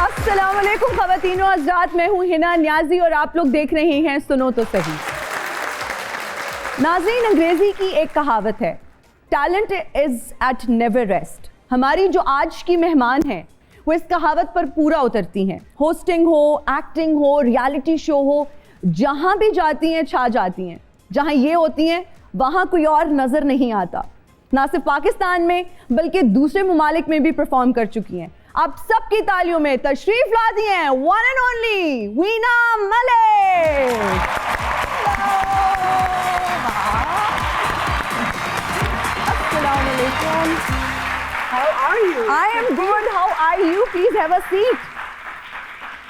अस्सलामुअलैकुम ख़वातीन और हज़रात, मैं हूँ हिना न्याजी और आप लोग देख रहे हैं सुनो तो सही। नाज़रीन, अंग्रेजी की एक कहावत है, talent is at never rest. हमारी जो आज की मेहमान हैं वो इस कहावत पर पूरा उतरती हैं। होस्टिंग हो, एक्टिंग हो, रियलिटी शो हो, जहाँ भी जाती हैं छा जाती हैं। जहाँ ये होती हैं वहाँ कोई और नज़र नहीं आता। ना सिर्फ पाकिस्तान में बल्कि दूसरे ममालिक में भी परफॉर्म कर चुकी हैं। आप सबकी तालियों में तशरीफ ला दी हैं one and only Veena Malik. अस्सलाम वालेकुम। How are you? I am good. How are you? Please have a seat.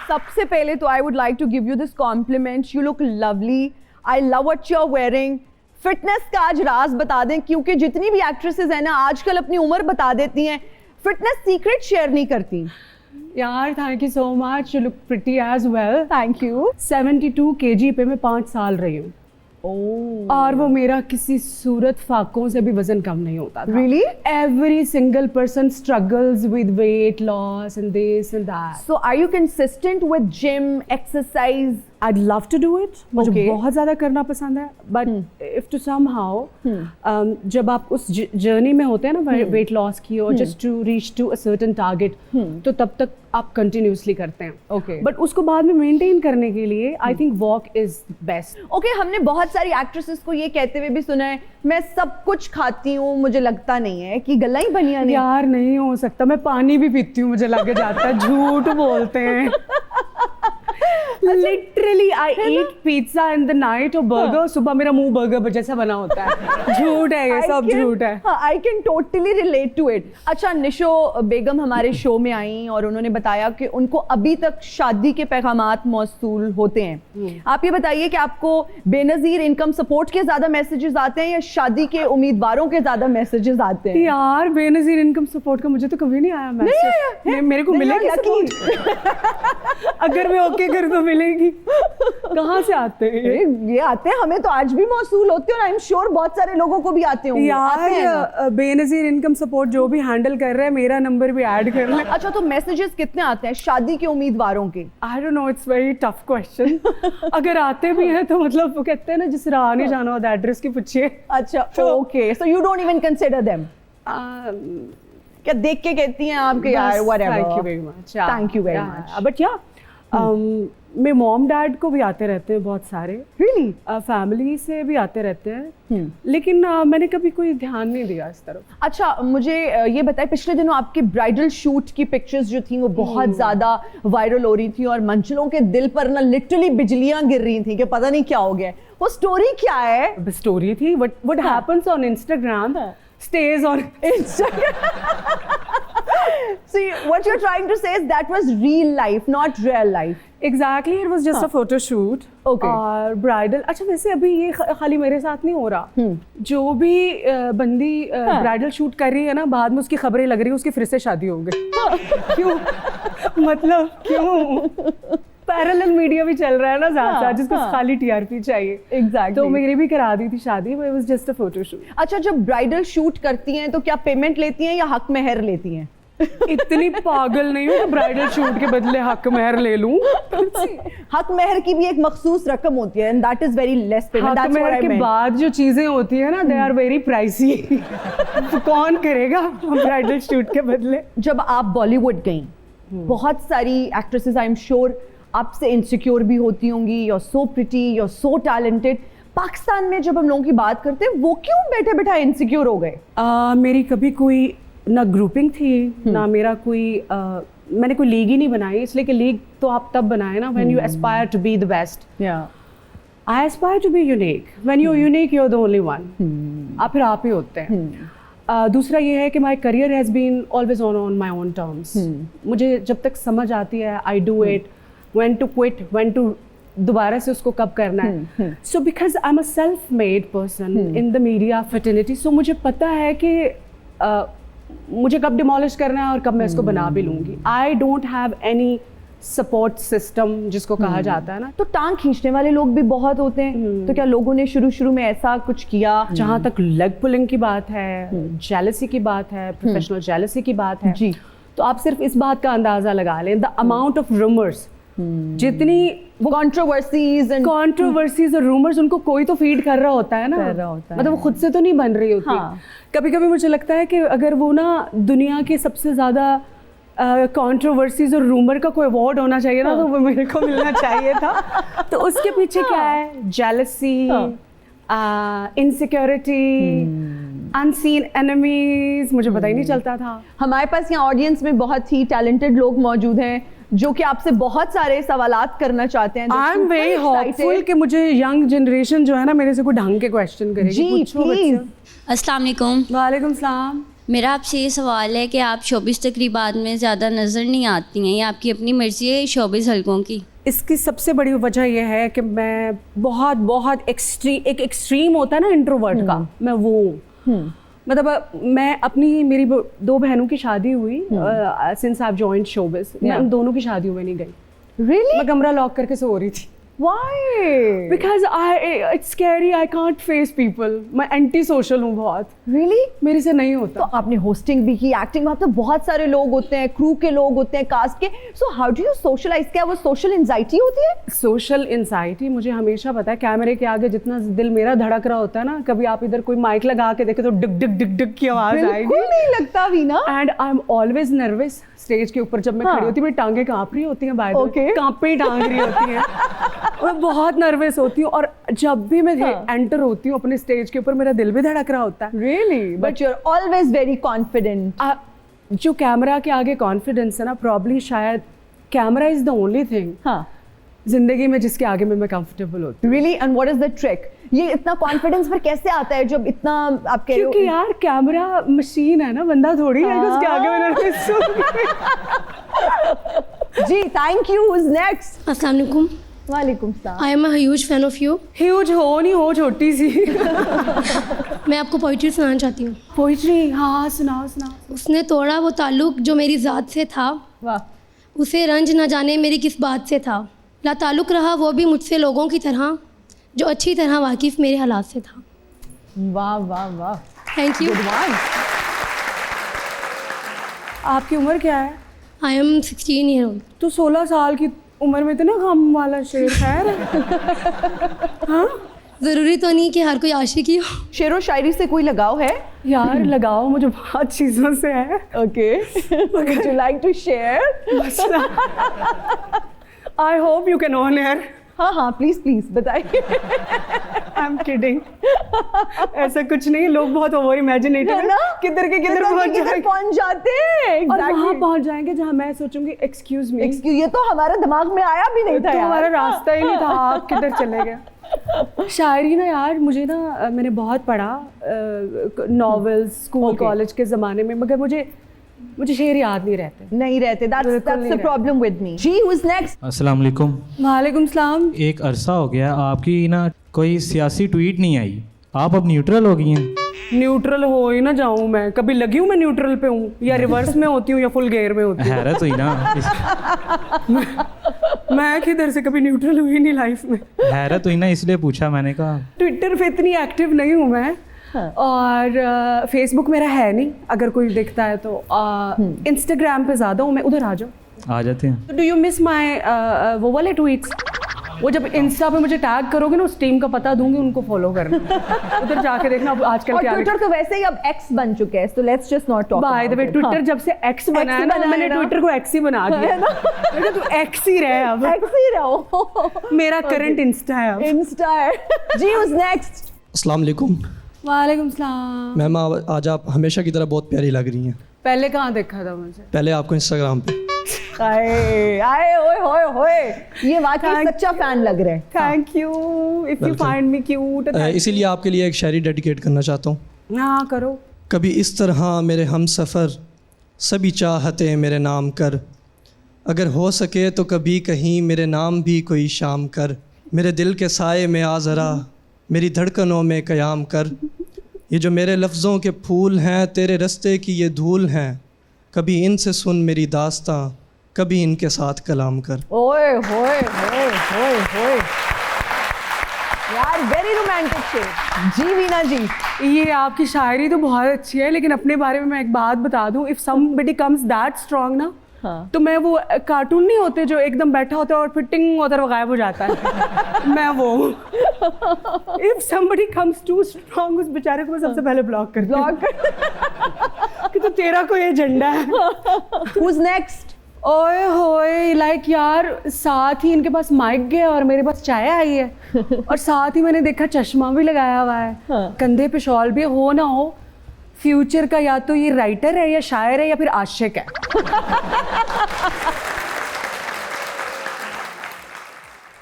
सबसे पहले तो I would like to give you this compliment. You look lovely. I love what you're wearing. Fitness का आज राज बता दें, क्योंकि जितनी भी एक्ट्रेसेस हैं ना आजकल अपनी उम्र बता देती हैं, फिटनेस सीक्रेट शेयर नहीं करती। यार thank you so much, you look pretty as well. Thank you. 72 kg पे मैं 5 साल रही हूँ। और वो मेरा किसी सूरत फाकों से भी वजन कम नहीं होता था। Really? Every single person struggles with weight loss and this and that. So are you consistent with gym, exercise? I'd love to do it. मुझे Okay. बहुत ज़्यादा करना पसंद है, but if to somehow जब आप उस जर्नी में होते हैं ना weight loss की और just to reach to a certain target, तो तब तक आप continuously करते हैं. Okay. But उसको बाद में maintain करने के लिए I think walk is best. Okay, हमने बहुत सारी एक्ट्रेसेस को ये कहते हुए भी सुना है, मैं सब कुछ खाती हूँ, मुझे लगता नहीं है कि गला ही बनिया नहीं। यार नहीं हो सकता, मैं पानी भी पीती हूँ, मुझे लग जाता है। झूठ बोलते हैं। Literally, I eat pizza in the night और burger, सुबह मेरा मुंह बर्गर जैसा बना होता है। झूठ है ये सब, झूठ है। I can totally relate to it. अच्छा, निशो बेगम हमारे शो में आई और उन्होंने बताया कि उनको अभी तक शादी के पैगामात मौसूल होते हैं। आप ये बताइए कि आपको बेनज़ीर इनकम सपोर्ट के ज्यादा मैसेजेस आते हैं या शादी के उम्मीदवारों के ज्यादा मैसेजेस आते हैं? यार बेनज़ीर इनकम सपोर्ट का मुझे तो कभी नहीं आया मैसेज। मेरे को मिलेगा अगर मैं ओके कर तो मिलेगी। कहाँ से आते हैं ये आते हैं, हमें तो आज भी मौसूल होते हैं और आई एम श्योर बहुत सारे लोगों को भी आते होंगे। यार बेनज़ीर इनकम सपोर्ट जो भी हैंडल कर रहे हैं मेरा नंबर भी ऐड कर लें। अच्छा, तो मैसेजेस कितने आते हैं शादी के उम्मीदवारों के? I don't know, it's very tough question. अगर आते भी हैं तो मतलब वो कहते हैं ना, जिस राह नहीं जाना होता एड्रेस की पूछिए। अच्छा, okay, so you don't even consider them? क्या देख के कहती हैं आप कि यार whatever? Thank you very much, thank you very much. But या मेरे मॉम डैड को भी आते रहते हैं बहुत सारे। रियली? फैमिली से भी आते रहते हैं, लेकिन मैंने कभी कोई ध्यान नहीं दिया इस तरफ। अच्छा, मुझे ये बताएं, पिछले दिनों आपके ब्राइडल शूट की पिक्चर्स जो थी वो बहुत ज्यादा वायरल हो रही थी और मंचलों के दिल पर ना लिटरली बिजलियां गिर रही थी कि पता नहीं क्या हो गया। वो स्टोरी क्या है? स्टोरी थी what happens on Instagram stays on Instagram. See, what you're trying to say is that was real life, not real life. Exactly, it was just a photo shoot. Okay. और bridal, अच्छा वैसे अभी ये खाली मेरे साथ नहीं हो रहा। जो भी बंदी ब्राइडल शूट कर रही है ना, बाद में उसकी खबरें लग रही है उसकी फिर से शादी हो गई। क्यों? मतलब क्यों? पैरेलल मीडिया भी चल रहा है ना ज़्यादा, जिसको खाली टीआरपी चाहिए। Exactly. तो मेरी भी करा दी थी शादी, but it was just a photo shoot. अच्छा, जब ब्राइडल शूट करती हैं तो क्या पेमेंट लेती हैं या हक मेहर लेती हैं? इतनी पागल नहीं हूँ कि ब्राइडल शूट के बदले हक मेहर ले लूं। हक मेहर की भी एक मखसूस रकम होती है and that is very less payment. हक मेहर के बाद जो चीजें होती है ना, they are very pricey. तो कौन करेगा ब्राइडल शूट के बदले? जब आप बॉलीवुड गई, बहुत सारी एक्ट्रेसेस आई एम श्योर आपसे इनसिक्योर भी होती होंगी। you're so pretty, you're so talented. Pakistan में जब हम लोगों की बात करते हैं, वो क्यों बैठे बैठा इनसिक्योर हो गए? मेरी कभी कोई ना ग्रुपिंग थी ना मेरा कोई मैंने कोई लीग ही नहीं बनाई, इसलिए कि लीग तो आप तब बनाए ना when you aspire to be the best. I aspire to be unique. When you're unique, you're the only one. आप फिर आप ही होते हैं। दूसरा ये है कि my career has been always on my own terms. मुझे जब तक समझ आती है I do it, when to quit, when to दोबारा से उसको कब करना है। So because I am a self made person in the media fraternity, so मुझे पता है कि मुझे कब डिमोलिश करना है और कब मैं इसको बना भी लूँगी। I don't have any support system जिसको कहा जाता है ना। तो टांग खींचने वाले लोग भी बहुत होते हैं, तो क्या लोगों ने शुरू में ऐसा कुछ किया? जहाँ तक लेग पुलिंग की बात है, जेलसी की बात है, प्रोफेशनल जेलसी की बात है, जी, तो आप सिर्फ इस बात का अंदाज़ा लगा लें, द अमाउंट ऑफ रूमर्स, जितनी वो कंट्रोवर्सीज और रूमर्स उनको कोई तो फीड कर रहा होता है ना, मतलब वो खुद से तो नहीं बन रही होती। कभी कभी मुझे लगता है कि अगर वो ना दुनिया के सबसे ज़्यादा कंट्रोवर्सीज और रूमर का कोई अवार्ड होना चाहिए ना, तो वो मेरे को मिलना चाहिए था। तो उसके पीछे क्या है? जेलसी, इनसिक्योरिटी, अनसीन एनिमीज, मुझे पता ही नहीं चलता था। हमारे पास यहाँ ऑडियंस में बहुत ही टैलेंटेड लोग मौजूद हैं जो कि आपसे बहुत सारे सवालात करना चाहते हैं। आई एम वेरी होपफुल कि मुझे यंग जनरेशन जो है ना मेरे से कोई ढंग के क्वेश्चन करेगी। जी प्लीज। अस्सलाम वालेकुम। वालेकुम सलाम। मेरा आपसे ये सवाल है कि आप शोबिस तकरीबात में ज़्यादा नज़र नहीं आती हैं, ये आपकी अपनी मर्ज़ी है शोबिस हलकों की? इसकी सबसे बड़ी वजह यह है कि मैं बहुत एक्सट्रीम होता है ना इंट्रोवर्ट का, मैं वो मतलब मैं अपनी मेरी 2 बहनों की शादी हुई सिंस आई जॉइंड शोबिस, मैं उन दोनों की शादियों में नहीं गई। Really? मैं कमरा लॉक करके सो रही थी। Why? Because it's scary, I can't face people. मैं एंटी सोशल हूँ बहुत। Really? मेरे से नहीं होता। तो आपने होस्टिंग भी की, एक्टिंग, वहाँ तो बहुत सारे लोग होते हैं, क्रू के लोग होते हैं, कास्ट के। So how do you socialize? क्या वो सोशल एंजाइटी होती है? सोशल एंजाइटी मुझे हमेशा पता है, कैमरे के आगे जितना दिल मेरा धड़क रहा होता है ना, कभी आप इधर कोई माइक लगा के देखे तो डिग डिग डिग डिग की आवाज आएगी। बिल्कुल नहीं लगता भी ना। And I am always nervous stage के ऊपर जब मैं खड़ी होती हूँ, मेरी टांगें कांप रही होती हैं, बाय द वे कांपे ही टांग रही होती हैं। मैं बहुत नर्वस होती हूँ और जब भी मैं एंटर होती हूँ अपने स्टेज के ऊपर मेरा दिल भी धड़क रहा होता है। Really? But you're always very confident. जो कैमरा के आगे कॉन्फिडेंस है ना, प्रॉब्ली शायद camera is the only thing जिंदगी में जिसके आगे में मैं कंफर्टेबल होती हूँ। Really? And what is the trick? ये इतना कॉन्फिडेंस पर कैसे आता है जब इतना आप कह रहे हो? क्योंकि यार कैमरा मशीन है ना, बंदा थोड़ी है उसके आगे में नर्वस हूँ। जी थैंक यू। Who's next? अस्सलाम वालेकुम। वालेकुम सलाम। आई am a huge fan of you. Huge हो नहीं हो, छोटी सी। मैं आपको पोइट्री सुनाना चाहती हूँ। पोइट्री? हाँ सुनाओ सुनाओ। उसने तोड़ा वो ताल्लुक जो मेरी ज़ात से था, वाह। उसे रंज न जाने मेरी किस बात से था। ला ताल्लुक रहा वो भी मुझसे लोगों की तरह, जो अच्छी तरह वाकिफ़ मेरे हालात से था। वाह वाह वाह। Thank you. आपकी उम्र क्या है? I am 16 year old. तो 16 साल की उम्र में इतना गम वाला शेर है। हाँ, ज़रूरी तो नहीं कि हर कोई आशिकी हो। शेरो शायरी से कोई लगाव है? यार लगाओ मुझे बहुत चीज़ों से है। Okay. Would you like to share? I hope you can on air. हाँ हाँ प्लीज प्लीज बताइए। I'm kidding. ऐसा कुछ नहीं, लोग बहुत ओवर इमेजिनेटिव है ना, किधर के किधर पहुंच जाते हैं। और वहाँ पहुंच जाएंगे जहाँ मैं सोचूंगी एक्सक्यूज मी, ये तो हमारे दिमाग में आया भी नहीं था, तो हमारा रास्ता ही नहीं था, आप किधर चले गए। शायरी ना यार मुझे ना मैंने बहुत पढ़ा नॉवेल्स स्कूल कॉलेज के ज़माने में, मगर मुझे शेर याद नहीं रहते। That's the problem with me. Ji who's next? अस्सलाम वालेकुम। वालेकुम सलाम। एक अरसा हो गया आपकी ना कोई सियासी ट्वीट नहीं आई, आप अब न्यूट्रल हो गई हैं। न्यूट्रल हो ही ना जाऊँ मैं, कभी लगी हूँ मैं न्यूट्रल पे हूँ या रिवर्स में होती हूँ या फुल गेयर में होती हूँ। हैरत हुई ना। मैं किधर से कभी न्यूट्रल हुई नहीं लाइफ में। हैरत हुई ना, इसलिए पूछा मैंने कहा। ट्विटर पे इतनी एक्टिव नहीं हूँ मैं। और फेसबुक मेरा है नहीं, अगर कोई देखता है तो इंस्टाग्राम पे ज़्यादा हूँ मैं, उधर आ जाओ। आ जाते हैं। डू यू मिस माई वो वाले ट्वीट्स? वो जब इंस्टा पे मुझे टैग करोगे ना, उस टीम का पता दूंगी, उनको फॉलो करना। उधर जाके देखना अब आजकल क्या। ट्विटर तो वैसे ही अब एक्स बन चुके हैं, so let's just not talk by the way Twitter जब से एक्स बना है ना, मैंने ट्विटर को एक्स ही बना दिया ना। तू एक्स ही रहे, अब एक्स ही रहो। मेरा करंट इंस्टा है अब। इंस्टा है। जी who's next? अस्सलाम वालेकुम। वालेकुम सलाम। मैम आज आप हमेशा की तरह बहुत प्यारी लग रही हैं। पहले कहाँ देखा था मुझे? पहले आपको इंस्टाग्राम पे। आए ओए होए, ये वाकई सच्चा फैन लग रहे हैं। Thank you. If you find me cute. इसीलिए आपके लिए एक शायरी डेडिकेट करना चाहता हूँ। हाँ करो। कभी इस तरह मेरे हम सफ़र सभी चाहते मेरे नाम कर, अगर हो सके तो कभी कहीं मेरे नाम भी कोई शाम कर, मेरे दिल के साए में आ ज़रा मेरी धड़कनों में क़याम कर, ये जो मेरे लफ्ज़ों के फूल हैं तेरे रस्ते की ये धूल हैं, कभी इनसे सुन मेरी दास्तां कभी इनके साथ कलाम कर। ओए होए होए होए होए। यार वेरी रोमांटिक शेर। जी वीना जी, ये आपकी शायरी तो बहुत अच्छी है, लेकिन अपने बारे में मैं एक बात बता दूं, if somebody comes that strong ना, हाँ। तो मैं वो कार्टून नहीं होते जो एकदम बैठा होता है और फिर टिंग होता है वो गायब हो जाता है मैं वो हूँ। If somebody comes to strong, उस बेचारे को मैं सबसे पहले ब्लॉक कि तो तेरा कोई एजेंडा है। Who's next? ओए होए, लाइक यार साथ ही इनके पास माइक गया और मेरे पास चाय आई है और साथ ही मैंने देखा चश्मा भी लगाया हुआ है, हाँ। कंधे पे शॉल भी हो ना हो, फ्यूचर का या तो ये राइटर है या शायर है या फिर आशिक है।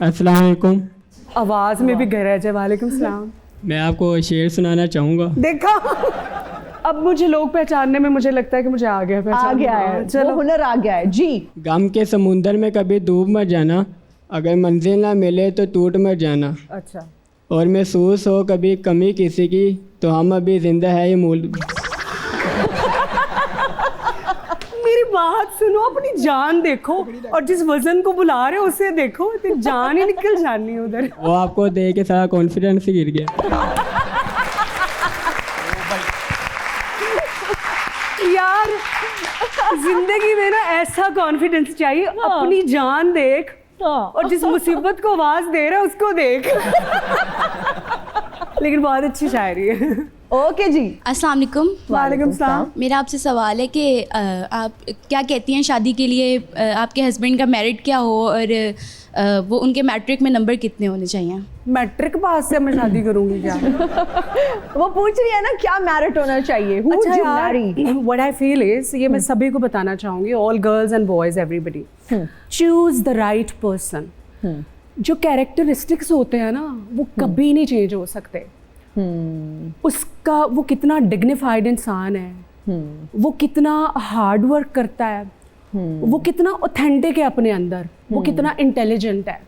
अस्सलाम वालेकुम। आवाज में भी गरज है। वालेकुम सलाम। मैं आपको शेर सुनाना चाहूँगा। देखा, अब मुझे लोग पहचानने में मुझे लगता है कि मुझे आ गया आ पहचान। गया है, चलो वो हुनर आ गया है जी। गम के समुंदर में कभी डूब मत जाना, अगर मंजिल ना मिले तो टूट मत जाना, अच्छा, और महसूस हो कभी कमी किसी की तो हम अभी जिंदा है ये मूल। मेरी बात सुनो, अपनी जान देखो और जिस वजन को बुला रहे हो उसे देखो, तो जान ही निकल जानी है उधर। वो आपको देख के सारा कॉन्फिडेंस ही गिर गया। यार जिंदगी में ना ऐसा कॉन्फिडेंस चाहिए, अपनी जान देख और जिस मुसीबत को आवाज दे रहा है उसको देख। लेकिन बहुत अच्छी शायरी है। ओके जी। अस्सलाम वालेकुम। वालेकुम सलाम। मेरा आपसे सवाल है कि आप क्या कहती हैं शादी के लिए आपके हस्बैंड का मेरिट क्या हो और वो उनके मैट्रिक में नंबर कितने होने चाहिए? मैट्रिक पास से मैं शादी करूंगी क्या? वो पूछ रही है ना क्या मेरिट होना चाहिए। Who would you marry? What I feel is, ये मैं सभी को बताना चाहूंगी, all girls and boys, everybody, choose the right person. जो कैरेक्टरिस्टिक्स होते हैं ना वो कभी नहीं चेंज हो सकते। उसका वो कितना डिग्निफाइड इंसान है, वो कितना हार्ड वर्क करता है, वो कितना ऑथेंटिक है अपने अंदर, वो कितना इंटेलिजेंट है,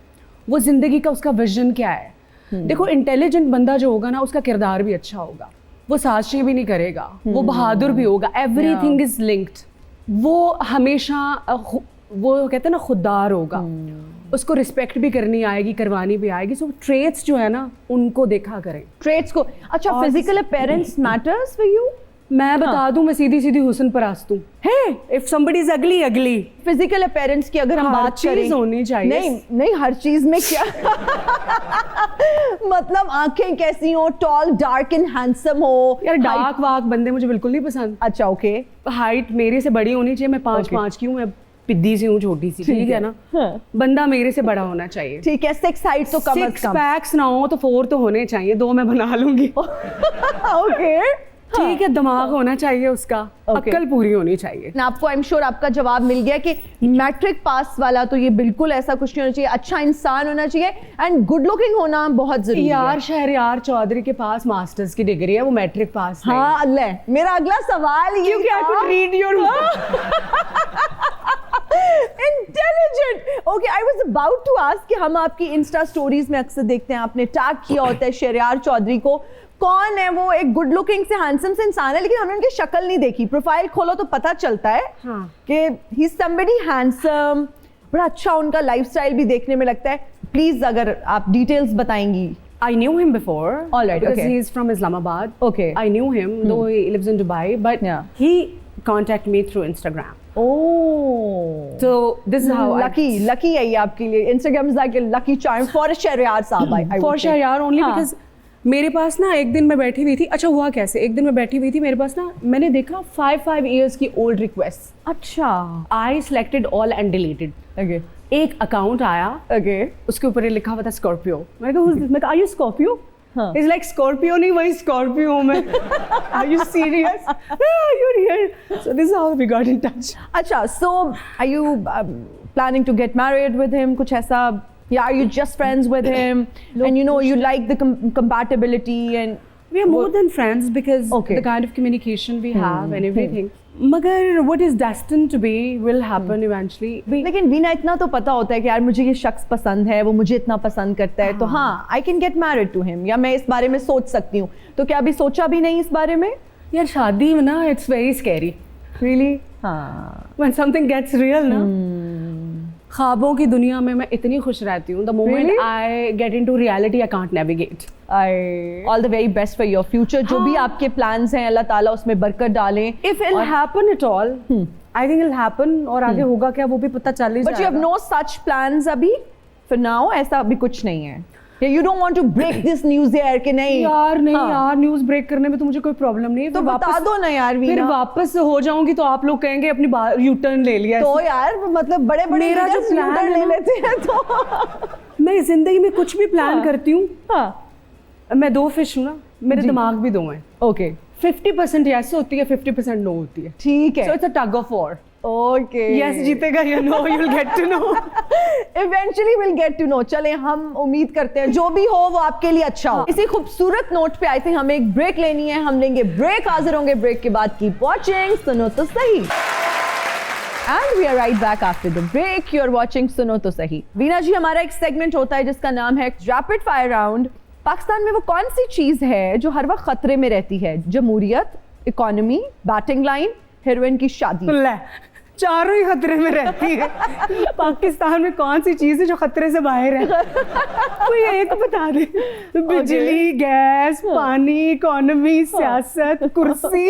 वो जिंदगी का उसका विजन क्या है। देखो इंटेलिजेंट बंदा जो होगा ना उसका किरदार भी अच्छा होगा, वो साजिशें भी नहीं करेगा, वो बहादुर भी होगा, एवरीथिंग इज लिंक्ड। वो हमेशा वो कहते हैं ना खुददार होगा, उसको रिस्पेक्ट भी करनी आएगी, करवानी भी आएगी। सो ट्रेट्स जो है ना उनको देखा करें, ट्रेट्स को। अच्छा, physical appearance matters for you? मैं बता दूं, मैं सीधी सीधी हुस्न परस्त हूं। है, इफ समबडी इज अगली अगली। फिजिकल अपीयरेंस की अगर हम हर बात चीज़ करें, होनी चाहिए। नहीं नहीं, हर चीज में क्या मतलब आंखें कैसी हो, टॉल डार्क एंड हैंडसम हो यार डार्क वाक बंदे मुझे बिल्कुल नहीं पसंद। अच्छा ओके। हाइट मेरे से बड़ी होनी चाहिए, मैं 5'5" की हूँ, मैं पिद्दी सी हूँ, छोटी सी, ठीक है ना। हाँ। बंदा मेरे से बड़ा होना चाहिए। ठीक है, 6 हाइट तो कम से 6 कम। पैक्स ना हो तो 4 तो होने चाहिए, 2 मैं बना लूंगी। ओके ठीक है, दिमाग होना चाहिए उसका, अक्ल पूरी होनी चाहिए। आपको आई एम श्योर आपका जवाब मिल गया कि मैट्रिक पास वाला तो ये बिल्कुल ऐसा कुछ नहीं होना चाहिए, अच्छा इंसान होना चाहिए एंड गुड लुकिंग होना बहुत जरूरी है। यार शहरयार चौधरी के पास मास्टर्स की डिग्री है, वो मैट्रिक पास नहीं। हाँ अल्लाह, मेरा अगला सवाल ये क्योंकि I could read your intelligent. Okay, I was about to ask कि हम आपकी इंस्टा स्टोरीज में अक्सर देखते हैं, आपने टैग किया होता है शहरयार चौधरी को। कौन है वो? एक गुड लुकिंग से हैंडसम से इंसान है, लेकिन हमने उनकी शक्ल नहीं देखी। प्रोफाइल खोलो तो पता चलता है कि ही इज समबडी हैंडसम, बड़ा अच्छा उनका लाइफस्टाइल भी देखने में लगता है। प्लीज अगर आप डिटेल्स बताएंगी। I knew him before. All right, because okay. he's from Islamabad. Okay. I knew him, though he lives in Dubai, but Yeah. he contacted me through Instagram. Oh, So this is how lucky है ये आपके लिए। Instagram is like a lucky charm for Shahryar साहब। I for would say. Shahryar only हाँ. because मेरे पास ना एक दिन मैं बैठी हुई थी। अच्छा हुआ कैसे, एक दिन मैं बैठी हुई थी, मेरे पास ना मैंने देखा 5 years की ओल्ड रिक्वेस्ट। अच्छा I selected all and deleted. okay एक अकाउंट आया, okay उसके ऊपर ये लिखा हुआ था स्कॉर्पियो। मैंने कहा आर यू स्कॉर्पियो? हाँ. It's like स्कॉर्पियो नहीं, वही स्कॉर्पियो हूँ मैं। Are you serious? Yeah, you're here. So this is how we got in touch. अच्छा, so are you planning to get married with him? कुछ ऐसा, या are you just friends with him and you know you like the compatibility and We are more than friends because Okay. the kind of communication we have and everything. मगर what is destined to be will happen eventually. लेकिन वीना इतना तो पता होता है कि यार मुझे ये शख्स पसंद है, वो मुझे इतना पसंद करता है, तो हाँ I can get married to him, या मैं इस बारे में सोच सकती हूँ। तो क्या अभी सोचा भी नहीं इस बारे में? यार शादी में ना it's very scary. Really? हाँ। When something gets real ना, ख्वाबों की दुनिया में मैं इतनी खुश रहती हूँ. The moment I get into reality, I can't navigate. All the very best for your future. जो भी आपके प्लान्स हैं अल्लाह ताला उसमें बरकत डालें. If it'll happen at all, I think it'll happen. और आगे होगा क्या वो भी पता चल ही बट यू हैव जाएगा. नो सच प्लान्स अभी फॉर नाउ? ऐसा अभी कुछ नहीं है. You don't want to break this news यार कि नहीं यार नहीं हाँ. यार, न्यूज़ ब्रेक करने में तो मुझे कोई प्रॉब्लम नहीं है. तो फिर बता दो ना यार फिर वीना. वापस हो जाऊंगी तो आप लोग कहेंगे अपनी यू टर्न ले लिया. तो यार मतलब बड़े बड़े मेरा जो plan है ले ना- लेते हैं तो मैं जिंदगी में कुछ भी प्लान हाँ. करती हूँ. हाँ मैं 2 फिश हूँ ना, मेरे दिमाग भी 2 हैं. ओके 50% यस होती है, 50% नो होती है. ठीक है. So it's a tug of war. Okay Yes जीतेगा या no, you'll get to know. Eventually will get to know. चले हम उम्मीद करते हैं जो भी हो वो आपके लिए अच्छा हो. इसी खूबसूरत नोट पे आई थिंक हमें एक ब्रेक लेनी है. हम लेंगे ब्रेक, हाजिर होंगे ब्रेक के बाद. कीप वॉचिंग सुनो तो सही. And we are right back after the break. You are watching सुनो तो सही. वीना जी, हमारा एक सेगमेंट होता है जिसका नाम है रैपिड फायर राउंड. पाकिस्तान में वो कौन सी चीज है जो हर वक्त खतरे में रहती है? जमहूरियत, इकोनॉमी, बैटिंग लाइन, हीरोइन की शादी. ले, चारों ही खतरे में रहती है. पाकिस्तान में कौन सी चीज है जो खतरे से बाहर है? कोई एक बता दे. बिजली, गैस, पानी, इकोनॉमी, सियासत, कुर्सी,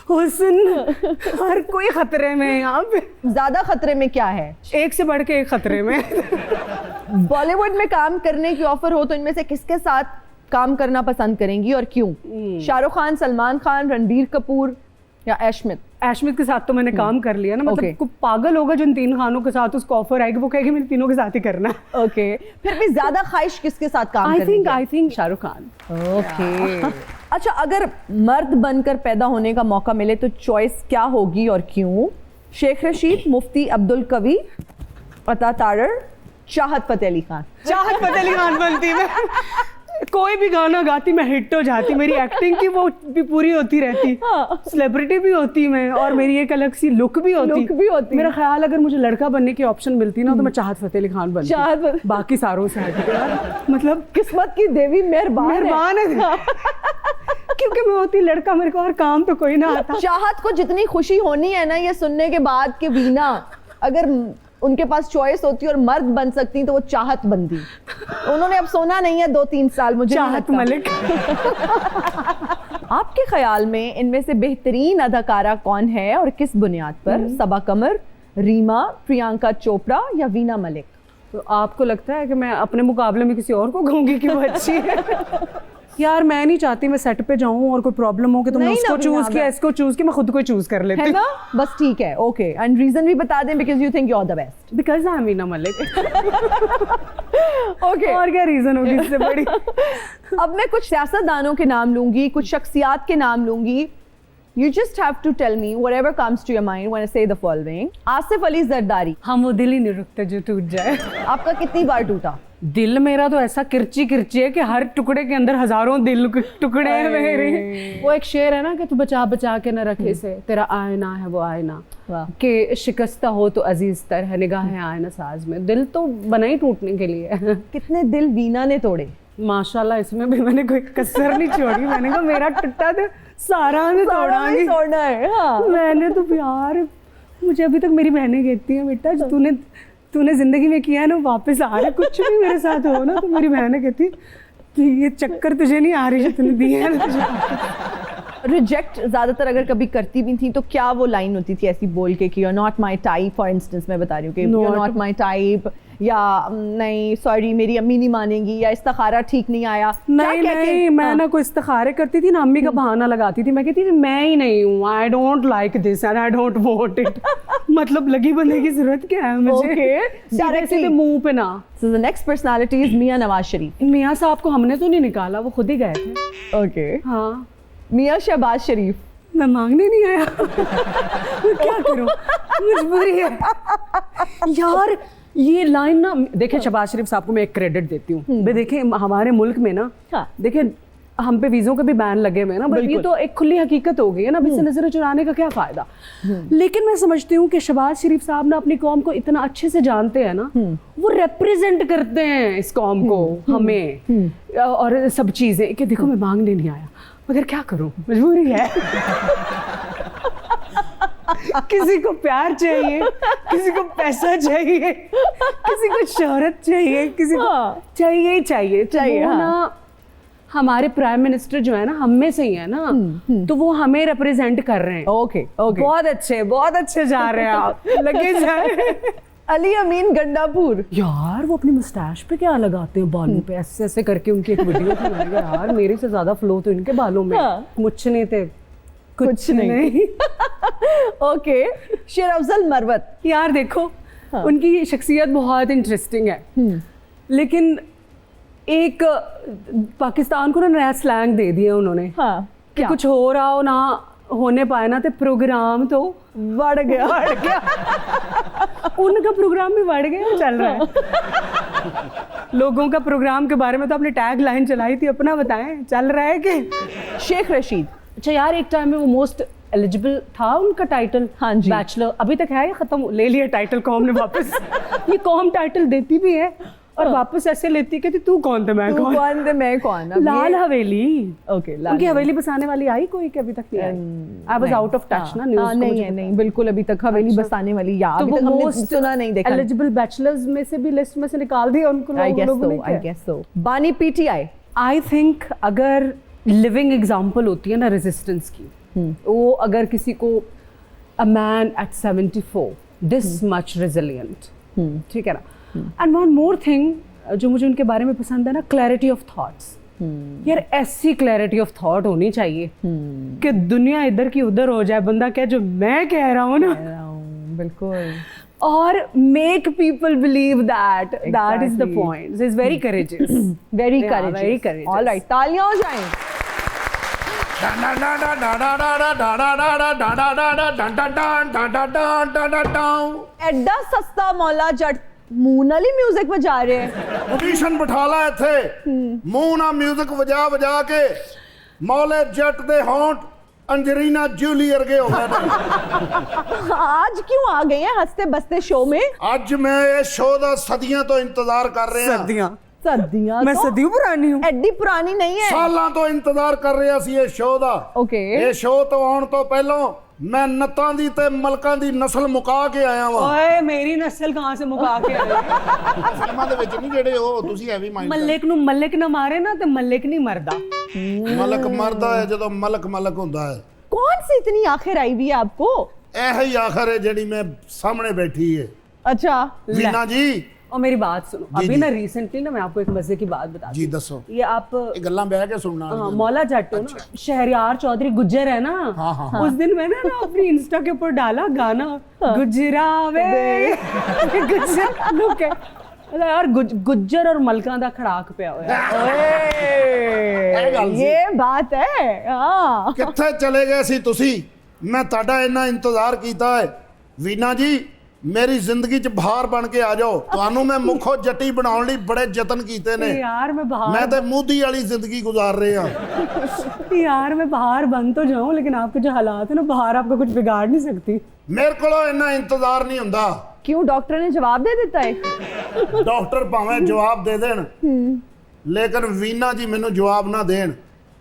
हुस्न, हर कोई खतरे में है यहाँ पे. ज्यादा खतरे में क्या है? एक से बढ़ के एक खतरे में. बॉलीवुड में काम करने की ऑफर हो तो इनमें से किसके साथ काम करना पसंद करेंगी और क्यों? शाहरुख खान, सलमान खान, रणबीर कपूर या एशमित? एशमित के साथ तो मैंने काम कर लिया ना. मतलब Okay. कोई पागल होगा जो इन 3 खानों के साथ उसको ऑफर आएगी, वो कहेगी मेरे तीनों के साथ ही करना है. ओके फिर भी ज्यादा ख्वाहिश किसके साथ काम करने I think Shahrukh Khan. Okay अच्छा, अगर मर्द बनकर पैदा होने का मौका मिले तो चॉइस क्या होगी और क्यों? शेख रशीद, मुफ्ती अब्दुल कवी, अता तारर, चाहत फतेह अली खान? चाहत फतेह अली खान बनती मैं. कोई भी गाना गाती मैं हिट हो जाती. मेरी एक्टिंग की वो भी पूरी होती रहती. सेलिब्रिटी भी होती मैं और मेरी एक अलग सी लुक भी होती. मेरा ख्याल अगर मुझे लड़का बनने की ऑप्शन मिलती ना तो मैं चाहत फतेह अली खान बनती. बाकी सारों से हटके यार. मतलब किस्मत की देवी मेहरबान है. क्योंकि मैं होती लड़का, मेरे को और काम तो कोई ना आता. चाहत को जितनी खुशी होनी है ना ये सुनने के बाद कि वीना अगर उनके पास चॉइस होती और मर्द बन सकती तो वो चाहत बनती. उन्होंने अब सोना नहीं है 2-3 साल. मुझे चाहत मलिक. आपके ख्याल में इनमें से बेहतरीन अदाकारा कौन है और किस बुनियाद पर? सबा कमर, रीमा, प्रियंका चोपड़ा या वीना मलिक? तो आपको लगता है कि मैं अपने मुकाबले में किसी और को कहूंगी कि वो अच्छी है? यार मैं नहीं चाहती मैं सेट पे जाऊं और कोई प्रॉब्लम हो कि तुमने उसको चूज किया, इसको चूज किया. मैं खुद को चूज कर लेती है ना. बस ठीक है. ओके एंड रीजन भी बता दें. Because you think you are the best. Because I am Veena Malik. Okay और क्या रीजन होगी इससे बड़ी? अब मैं कुछ सियासतदानों के नाम लूंगी, कुछ शख्सियात के नाम लूंगी. You just have to tell me whatever comes to your mind when I say the following. Asif Ali Zardari. हम वो दिल ही नहीं रुकते जो टूट जाए. आपका कितनी बार टूटा? दिल मेरा तो ऐसा किरची किरची है कि हर टुकड़े के अंदर हजारों दिल के टुकड़े हैं मेरे. वो एक शेर है ना कि तू बचा बचा के न रखे से, तेरा आईना है वो आईना, कि शिकस्ता हो तो अजीज तर है निगाहें आईना साज में. दिल तो बना ही टूटने के लिए. कितने दिल वीना ने तोड़े? माशाल्लाह इसमें भी मैंने कोई कसर नहीं छोड़ी. मैंने कहा मेरा टूटा तो सारा ने तोड़ना है. हाँ. मैंने तो यार, मुझे अभी तक मेरी बहनें कहती हैं बेटा जो तूने जिंदगी में किया है ना वापस आ रहा. कुछ भी मेरे साथ हो ना तो मेरी बहनें कहती कि ये चक्कर तुझे नहीं आ रही जो तूने दी है ना. रिजेक्ट ज्यादातर अगर कभी करती भी थी तो क्या वो लाइन होती थी ऐसी बोल के कि you are not my type? For instance मैं बता रही हूँ कि you are not my type, या नहीं सॉरी मेरी अम्मी नहीं मानेंगी, या इस्तिखारा ठीक नहीं आया. नहीं मैं ना कोई इस्तिखारे करती थी ना, अम्मी का बहाना लगाती थी. मैं कहती थी मैं ही नहीं हूँ, I don't like this and I don't want it. मतलब लगी बनने की जरूरत क्या है मुझे? डायरेक्टली मुंह पे ना. So the next personality is मियां नवाज शरीफ. मियां साहब को हमने तो नहीं निकाला, वो खुद ही गए थे. ओके. हाँ. मियां शहबाज शरीफ. मैं मांगने नहीं आया. मैं क्या करूं, मजबूरी है यार. ये लाइन ना देखिए, शहबाज शरीफ साहब को मैं एक क्रेडिट देती हूँ. देखिए हमारे मुल्क में ना, देखिए हम पे वीज़ों के भी बैन लगे हुए हैं ना, बट ये तो एक खुली हकीकत हो गई है ना. अब इससे नजर चुराने का क्या फायदा? लेकिन मैं समझती हूँ कि शहबाज शरीफ साहब ना अपनी कौम को इतना अच्छे से जानते हैं ना, वो रिप्रेजेंट करते हैं इस कौम को, हमें और सब चीजें, कि देखो मैं मांगने नहीं आया, मगर क्या करूँ, मजबूरी है. किसी को प्यार चाहिए, किसी को पैसा चाहिए, किसी को शोहरत चाहिए, किसी को चाहिए ही चाहिए। चाहिए, वो हाँ। ना हमारे प्राइम मिनिस्टर जो है ना, हम में से ही है ना, तो वो हमें रिप्रेजेंट कर रहे हैं। ओके ओके, बहुत अच्छे जा रहे हैं आप, लगे जाए। अली अमीन गंडापुर। यार वो अपनी मुस्टैच पे क्या लगाते हैं बालों पे, ऐसे ऐसे करके उनकी एक वीडियो थी, मैंने कहा यार मेरे से ज्यादा फ्लो तो इनके बालों में। हाँ। मुझ नहीं थे, कुछ नहीं। ओके, शेर अफजल मरवत। यार देखो, उनकी शख्सियत बहुत इंटरेस्टिंग है, लेकिन एक पाकिस्तान को ना नया स्लैंग दे दिया उन्होंने। हाँ, कि कुछ हो रहा हो ना होने पाए ना, तो प्रोग्राम तो बढ़ गया। उनका प्रोग्राम भी बढ़ गया, चल रहा है। लोगों का प्रोग्राम के बारे में तो आपने टैग लाइन चलाई थी, अपना बताएं चल रहा है कि। शेख रशीद। अच्छा यार, एक टाइम में वो मोस्ट एलिजिबल था उनका टाइटल, हाँ जी। बैचलर, अभी तक है या खत्म? ले लिया टाइटल कॉम ने वापस। ये कॉम टाइटल देती भी है और वापस ऐसे लेती कहती तू कौन थे मैं तू कौन। कौन थे मैं कौन? अब लाल ये- हवेली। ओके, लाल उनकी हवेली बसाने वाली आई कोई कि अभी तक नहीं आई? I was out of touch ना न्यूज़। नहीं है, नहीं बिल्कुल, अभी तक हवेली अच्छा। बसाने वाली यार तो अभी वो तक हमने मोस्ट सुना नहीं, देखा। एलिजिबल बैचलर्स में से भी लिस्ट में से निकाल दिया उनको आई गेस लोगों ने सो, क्या? I guess so. बानी पीटीआई। आई थिंक अगर लिविंग एग्जाम्पल होती है ना रेजिस्टेंस की, वो अगर किसी को a man at 74 this much resilient, ठीक है ना। एंड वन मोर थिंग जो मुझे उनके बारे में पसंद है ना, क्लैरिटी ऑफ थॉट्स। यार ऐसी क्लैरिटी ऑफ थॉट होनी चाहिए कि दुनिया इधर की उधर हो जाए, बंदा कहे जो मैं कह रहा हूँ ना, बिल्कुल। और make people believe that that is the Exactly. Point. Is very courageous, very Yeah, very courageous. courageous. Alright, तालियां हो जाएं। ਐਡਾ ਸਸਤਾ ਮੌਲਾ ਜੱਟ ਮੂੰਹ ਨਾਲ ਹੀ 뮤직 ਵਜਾ ਰਹੇ ਹੈ। ਪੋਜੀਸ਼ਨ ਬਿਠਾ ਲਾ ਇੱਥੇ, ਮੂੰਹ ਨਾਲ 뮤직 ਵਜਾ ਵਜਾ ਕੇ ਮੌਲੇ ਜੱਟ ਦੇ ਹੋਂਠ अंजरीना जूली अर्गे हो गए ने। आज क्यों आ गए हैं हंसते बसते शो में? ਅੱਜ ਮੈਂ ਇਹ ਸ਼ੋਅ ਦਾ ਸਦੀਆਂ ਤੋਂ ਇੰਤਜ਼ਾਰ ਕਰ ਰਿਹਾ। सदियां मैं तो सदियों पुरानी हूँ। एडी पुरानी नहीं है। ਸਾਲਾਂ ਤੋਂ ਇੰਤਜ਼ਾਰ ਕਰ ਰਿਹਾ ਸੀ ਇਹ ਸ਼ੋਅ ਦਾ। ओके, ਇਹ ਸ਼ੋਅ ਤੋਂ ਆਉਣ ਤੋਂ ਪਹਿਲਾਂ ਮੈਂ ਨੱਤਾਂ ਦੀ ਤੇ ਮਲਕਾਂ ਦੀ ਨਸਲ ਮੁਕਾ ਕੇ ਆਇਆ ਵਾਂ। ओए मेरी नस्ल कहाँ से मुका के आए? ਫਿਲਮਾਂ ਦੇ ਵਿੱਚ ਨਹੀਂ ਜਿਹੜੇ ਉਹ ਤੁਸੀਂ ਹੈਵੀ ਮਾਈਂਡ मल्लिक नू मल्लिक ना मारे ना तो मल्लिक नहीं मरदा। ਮਲਕ ਮਰਦਾ ਹੈ ਜਦੋਂ ਮਲਕ ਮਲਕ ਹੁੰਦਾ ਹੈ। कौन सी इतनी आखिर आई हुई है आपको? ਇਹ ਹੀ ਆਖਰ ਹੈ ਜਿਹੜੀ ਮੈਂ ਸਾਹਮਣੇ बैठी है। अच्छा, वीना जी और मेरी बात सुनो, जी, अभी जी। ना रिसेंटली ना मैं आपको एक मजे की बात बता जी दूं। दसो, ये आप ਇਹ ਗੱਲਾਂ ਬਹਿ ਕੇ ਸੁਣਨਾ हाँ, मौला जट हो ना, शहरयार चौधरी गुज्जर है ना। हाँ, हाँ, उस दिन मैंने ना अपनी इंस्टा के ऊपर डाला गाना गुजरा वे गुजर लुक है यार, गुज्जर और मलका दा खड़ाक पे होया। ਇਹ ਗੱਲ ਸੀ। ये बात है। हाँ, ਕਿੱਥੇ ਚਲੇ ਗਏ ਸੀ ਤੁਸੀਂ? ਮੈਂ ਤੁਹਾਡਾ ਇੰਨਾ ਇੰਤਜ਼ਾਰ ਕੀਤਾ ਹੈ। ਵੀਨਾ ਜੀ ਮੇਰੀ ਜ਼ਿੰਦਗੀ 'ਚ ਬਹਾਰ ਬਣ ਕੇ ਆ ਜਾਓ। ਤੁਹਾਨੂੰ ਮੈਂ ਮੁੱਖੋ ਜੱਟੀ ਬਣਾਉਣ ਲਈ ਬੜੇ ਯਤਨ ਕੀਤੇ ਨੇ। यार मैं बाहर ਮੈਂ ਤੇ ਮੂਦੀ ਵਾਲੀ ਜ਼ਿੰਦਗੀ ਗੁਜ਼ਾਰ ਰਿਹਾ। यार मैं बाहर बन तो जाऊं, लेकिन आपके जो हालात है ना, बाहर आपका कुछ बिगाड़ नहीं सकती। ਮੇਰੇ ਕੋਲੋਂ ਇੰਨਾ ਇੰਤਜ਼ਾਰ ਨਹੀਂ ਹੁੰਦਾ। क्यों डॉक्टर ने जवाब दे देता है? ਡਾਕਟਰ ਭਾਵੇਂ ਜਵਾਬ ਦੇ ਦੇਣ, ਲੇਕਿਨ ਵੀਨਾ ਜੀ ਮੈਨੂੰ ਜਵਾਬ ਨਾ ਦੇਣ।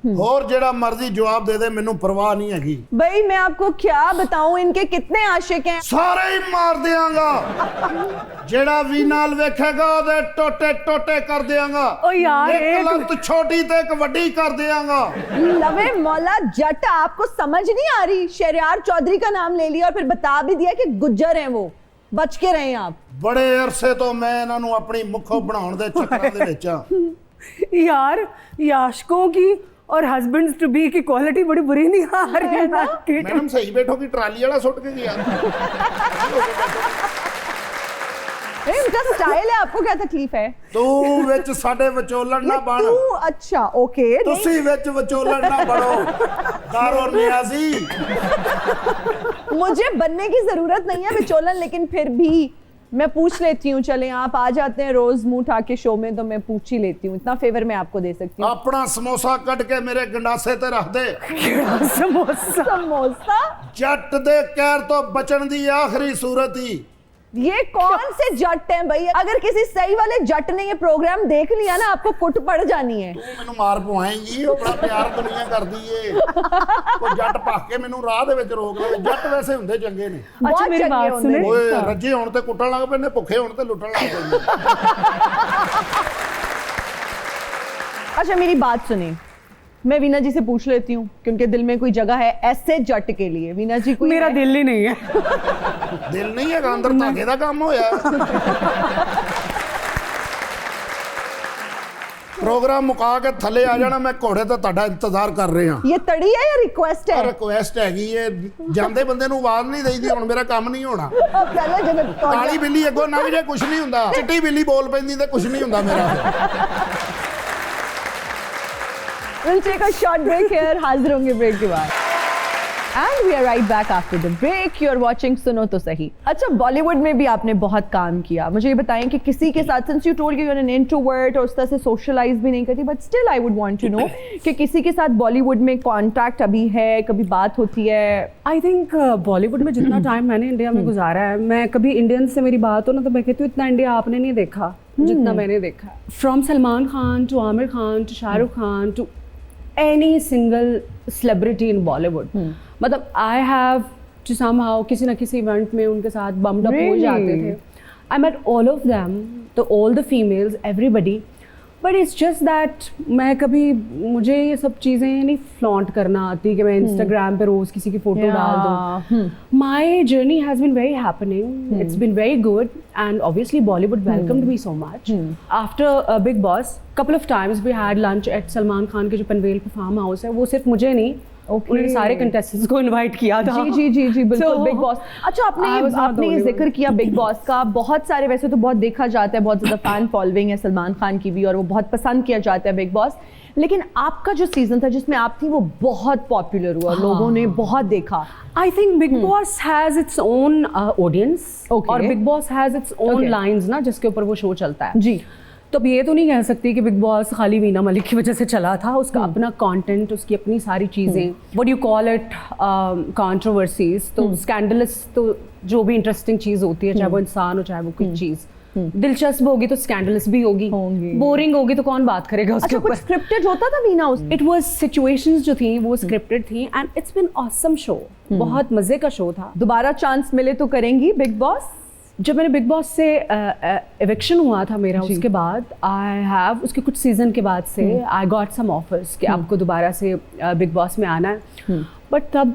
ਹੋਰ ਜਿਹੜਾ ਮਰਜ਼ੀ ਜਵਾਬ ਦੇ ਦੇ, ਮੈਨੂੰ ਪਰਵਾਹ ਨਹੀਂ ਹੈਗੀ। भाई मैं आपको क्या बताऊं, इनके कितने आशिक हैं। ਸਾਰੇ ਹੀ ਮਾਰ ਦਿਆਂਗਾ। ਜਿਹੜਾ ਵੀ ਨਾਲ ਵੇਖੇਗਾ ਉਹਦੇ ਟੋਟੇ ਟੋਟੇ ਕਰ ਦਿਆਂਗਾ। ओ यार ਇੱਕ ਲੱਤ ਛੋਟੀ ਤੇ ਇੱਕ ਵੱਡੀ ਕਰ ਦਿਆਂਗਾ। लवे मौला जट, आपको समझ नहीं आ रही? शहरयार चौधरी का नाम ले लिया और फिर बता भी दिया कि गुज्जर हैं वो। बच के रहें आप। ਬੜੇ ਅਰਸੇ ਤੋਂ ਮੈਂ ਇਹਨਾਂ ਨੂੰ ਆਪਣੀ ਮੁੱਖੋ ਬਣਾਉਣ ਦੇ ਚੱਕਰਾਂ ਦੇ ਵਿੱਚ ਆ। यार याशकों की और हस्बैंड्स टू बी की क्वालिटी बड़ी बुरी नहीं आ रही है ना? ਮੈਡਮ ਸਹੀ ਬੈਠੋ ਕਿ ਟਰਾਲੀ ਵਾਲਾ ਸੁੱਟ ਕੇ ਗਿਆ। इनका स्टाइल है, आपको क्या तकलीफ है? ਤੂੰ ਵਿੱਚ ਸਾਡੇ ਵਿਚੋਲਣ ਨਾ ਬਣ। तू अच्छा, ओके। ਤੁਸੀਂ ਵਿੱਚ ਵਿਚੋਲਣ ਨਾ ਬਣੋ। ਦਾਰੋ ਨਿਆਜ਼ੀ मुझे बनने की जरूरत नहीं है विचोलन, लेकिन फिर भी मैं पूछ लेती हूँ। चलें, आप आ जाते हैं रोज मुंह उठा के शो में, तो मैं पूछ ही लेती हूँ। इतना फेवर मैं आपको दे सकती हूँ। ਆਪਣਾ ਸਮੋਸਾ ਕੱਢ ਕੇ ਮੇਰੇ ਗੰਡਾਸੇ ਤੇ ਰੱਖ ਦੇ। समोसा। समोसा? ਜੱਟ ਦੇ ਕਹਿਰ ਤੋਂ ਬਚਣ ਦੀ ਆਖਰੀ ਸੂਰਤ ਹੀ ये कौन से जट हैं भाई? अगर किसी सही वाले जट ने ये प्रोग्राम देख लिया ना, आपको कुट पड़ जानी है। ਤੂੰ ਮੈਨੂੰ ਮਾਰ ਪਵਾਏਂਗੀ, ਉਹ ਬੜਾ ਪਿਆਰ ਦੁਨੀਆ ਕਰਦੀ ਏ। ਕੋਈ ਜੱਟ ਭੱਖ ਕੇ ਮੈਨੂੰ ਰਾਹ ਦੇ ਵਿੱਚ ਰੋਕ ਲਵੇ। ਜੱਟ ਵੈਸੇ ਹੁੰਦੇ ਚੰਗੇ ਨੇ। अच्छा मेरी चंगे बात होंगे। सुने, ਓਏ ਰੱਜੇ ਹੋਣ ਤੇ ਕੁੱਟਣ ਲੱਗ ਪੈਂਦੇ, ਭੁੱਖੇ ਹੋਣ ਤੇ ਲੁੱਟਣ ਲੱਗ ਪੈਂਦੇ। अच्छा मेरी बात सुनिए, मैं वीना जी से पूछ लेती हूँ कि उनके दिल में कोई जगह है ऐसे जट के लिए। वीना जी कोई मेरा है? दिल ही नहीं है। ਦਿਲ ਨਹੀਂ ਹੈਗਾ, ਅੰਦਰ ਧਾਗੇ ਦਾ ਕੰਮ ਹੋਇਆ। ਪ੍ਰੋਗਰਾਮ ਮੁਕਾ ਕੇ ਥੱਲੇ ਆ ਜਾਣਾ, ਮੈਂ ਘੋੜੇ ਤੇ ਤੁਹਾਡਾ ਇੰਤਜ਼ਾਰ ਕਰ ਰਿਹਾ। ये तड़ी है या रिक्वेस्ट है? ਰਿਕੁਐਸਟ ਹੈਗੀ ਏ, ਜਾਂਦੇ ਬੰਦੇ ਨੂੰ ਆਵਾਜ਼ ਨਹੀਂ ਦੇਈਦੀ। ਹੁਣ ਮੇਰਾ ਕੰਮ ਨਹੀਂ ਹੋਣਾ। पहले जब ਕਾਲੀ ਬਿੱਲੀ ਅੱਗੋਂ ਲੰਘ ਜੇ ਕੁਝ ਨਹੀਂ ਹੁੰਦਾ, ਚਿੱਟੀ ਬਿੱਲੀ ਬੋਲ ਪੈਂਦੀ ਤੇ ਕੁਝ ਨਹੀਂ ਹੁੰਦਾ ਮੇਰਾ। We'll take a short break here. हाजिर होंगे ब्रेक के बाद। And we are right back after the break. You are watching सुनो तो सही। अच्छा, बॉलीवुड में भी आपने बहुत काम किया। मुझे ये बताएं कि किसी के साथ, since you told you are an introvert और उस तरह से सोशलाइज भी नहीं करती, but still I would want to know कि किसी के साथ बॉलीवुड में कांटेक्ट अभी है, कभी बात होती है? आई थिंक बॉलीवुड में जितना टाइम मैंने इंडिया में गुजारा है, मैं कभी इंडियन से मेरी बात हो ना तो मैं कहती हूँ इतना इंडिया आपने नहीं देखा जितना मैंने देखा। From Salman Khan to Aamir Khan to Shahrukh Khan to any single celebrity in Bollywood, मतलब आई हैव टू समहाउ किसी ना किसी इवेंट में उनके साथ बम्ड अप हो जाते थे। I met all of them, तो all the females, everybody, but it's just that मैं कभी, मुझे ये सब चीज़ें नहीं फ्लॉन्ट करना आती कि मैं इंस्टाग्राम पे रोज़ किसी की फ़ोटो डाल दूँ। My journey has been very happening, it's been very good, and obviously Bollywood welcomed me so much. After Bigg Boss couple of times we had lunch at Salman Khan के जो पनवेल पे फार्म हाउस है, वो सिर्फ मुझे नहीं, उन्होंने सारे कंटेस्टेंट्स को इनवाइट किया था। जी जी जी जी बिल्कुल। So, big boss. अच्छा, आपने ये जिक्र किया बिग बॉस का। बहुत सारे, वैसे तो बहुत देखा जाता है, बहुत ज़्यादा फैन फॉलोइंग है सलमान खान की भी और वो बहुत पसंद किया जाता है बिग बॉस, लेकिन आपका जो सीजन था जिसमें आप थी वो बहुत पॉपुलर हुआ, लोगों ने बहुत देखा। I think big boss has its own audience, Okay. और big boss has its own Okay. Lines ना, जिसके ऊपर वो शो चलता है। जी। तो अब ये तो नहीं कह सकती कि बिग बॉस खाली वीना मलिक की वजह से चला था। उसका अपना कंटेंट, उसकी अपनी सारी चीज़ें, what you call it, controversies, तो स्कैंडलस, तो जो भी इंटरेस्टिंग चीज़ होती है, चाहे वो इंसान हो चाहे वो कोई चीज़ दिलचस्प होगी तो स्कैंडलस भी होगी, बोरिंग होगी तो कौन बात करेगा उसके अच्छा, ऊपर। कुछ स्क्रिप्टेड होता था वीना उस? इट वाज सिचुएशंस जो थी वो स्क्रिप्टेड थी, and it's been awesome show, बहुत मज़े का शो था। दोबारा चांस मिले तो करेंगी बिग बॉस? जब मैंने बिग बॉस से एविक्शन हुआ था मेरा, उसके बाद आई हैव, उसके कुछ सीज़न के बाद से आई गॉट सम ऑफर्स कि आपको दोबारा से बिग बॉस में आना है, बट तब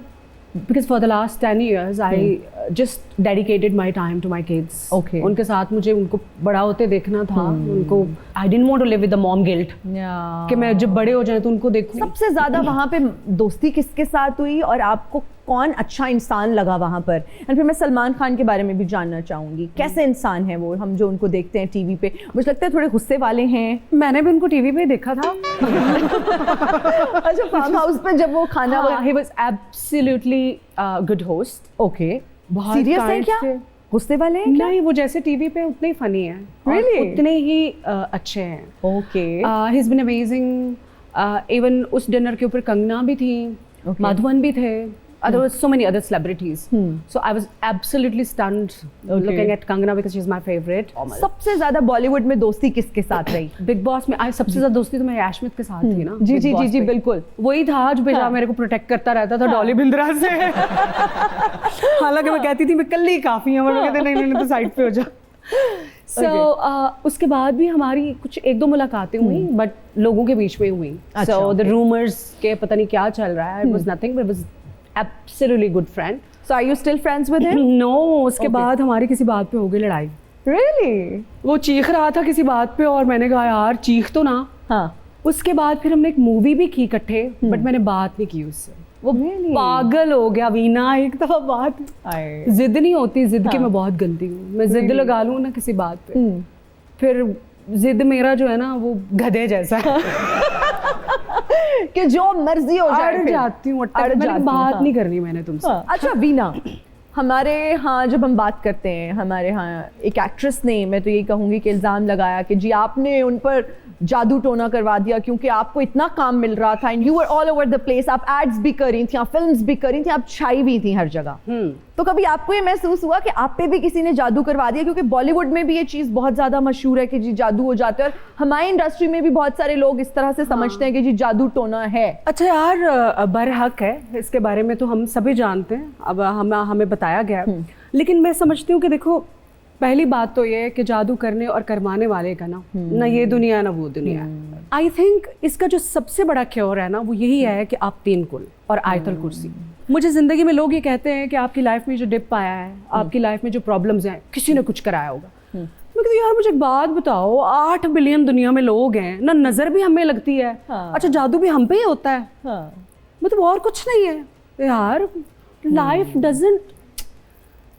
because for the last 10 years I just dedicated my time to my kids. Okay. उनके साथ मुझे उनको बड़ा होते देखना था, उनको I didn't want to live with the mom guilt कि मैं जब बड़े हो जाए तो उनको देखूं। सबसे ज्यादा वहां पे दोस्ती किसके साथ हुई और आपको कौन अच्छा इंसान लगा वहां पर? एंड फिर मैं सलमान खान के बारे में भी जानना चाहूंगी, कैसे इंसान है वो, हम जो उनको देखते हैं टीवी पे, मुझे लगता है थोड़े गुस्से वाले हैं। मैंने भी उनको टीवी पे देखा था। अच्छा, फार्म हाउस पे जब वो खाना he was absolutely good host. Okay, बहुत सीरियस है kind क्या? थे। गुस्से वाले हैं क्या? नहीं, वो जैसे टीवी पे उतने ही फनी हैं, और Really? उतने ही अच्छे हैं। Okay. He is been amazing. Even उस डिनर के ऊपर कंगना भी थी, Okay. माधवन भी थे, there were so many other celebrities. So I was absolutely stunned looking at Kangana because she's my favorite. सबसे ज्यादा बॉलीवुड में दोस्ती किसके साथ रही? बिग बॉस में सबसे ज्यादा दोस्ती तो मैं याशमित के साथ थी ना। जी Big जी जी Boss जी पे। बिल्कुल। वही था जो बेचारा मेरे को प्रोटेक्ट करता रहता था डॉली बिंद्रा से। हालांकि मैं कहती थी मैं कल ही काफी हूँ, कहते नहीं नहीं तो साइड पे हो जा। उसके बाद भी हमारी कुछ एक दो मुलाकातें हुई, बट लोगों के बीच में हुई। सो द रूमर्स के पता नहीं क्या चल रहा है, it was nothing, but it was absolutely good friend. So are you still friends with him? No, उसके बाद हमारी किसी बात पे हो गई लड़ाई। Really? वो चीख रहा था किसी बात पे और मैंने कहा यार चीख तो ना। हाँ। उसके बाद फिर हमने एक मूवी भी की इकट्ठे, बट मैंने बात नहीं की उससे। वो पागल हो गया। वीना, एक दफा बात, जिद नहीं होती, जिद की मैं बहुत गंदी हूँ। मैं जिद लगा लूँ ना किसी बात पे, फिर जिद मेरा जो है ना वो गधे जैसा है कि जो मर्जी हो जाए अड़ जाती हूँ, बात नहीं करनी मैंने तुमसे। अच्छा वीना, हमारे यहाँ जब हम बात करते हैं, हमारे यहाँ एक एक्ट्रेस ने, मैं तो यही कहूँगी कि इल्ज़ाम लगाया कि जी आपने उन पर जादू टोना करवा दिया क्योंकि आपको इतना काम मिल रहा था and you were all over the place, आप एड्स भी कर रही थी, आप फिल्म्स भी कर रही थी, आप छाई भी थी हर जगह। तो कभी आपको ये महसूस हुआ कि आप पे भी किसी ने जादू करवा दिया? क्योंकि बॉलीवुड में भी ये चीज़ बहुत ज़्यादा मशहूर है कि जी जादू हो जाता है, और हमारी इंडस्ट्री में भी बहुत सारे लोग इस तरह से समझते हैं कि जी जादू टोना है। अच्छा यार, बरहक है, इसके बारे में तो हम सभी जानते हैं, अब हमें बताया गया। लेकिन मैं समझती हूँ कि देखो, पहली बात तो ये है कि जादू करने और करवाने वाले का ना ये दुनिया ना वो दुनिया। आई थिंक इसका जो सबसे बड़ा क्योर है ना, वो यही है कि आप 3 कुल और आयतल कुर्सी। मुझे ज़िंदगी में लोग ये कहते हैं कि आपकी लाइफ में जो डिप आया है, आपकी लाइफ में जो प्रॉब्लम्स हैं, किसी ने कुछ कराया होगा। मैं कहती यार मुझे एक बात बताओ, 8 बिलियन दुनिया में लोग हैं ना, नज़र भी हमें लगती है, अच्छा जादू भी हम पे ही होता है, मतलब और कुछ नहीं है यार। Life doesn't,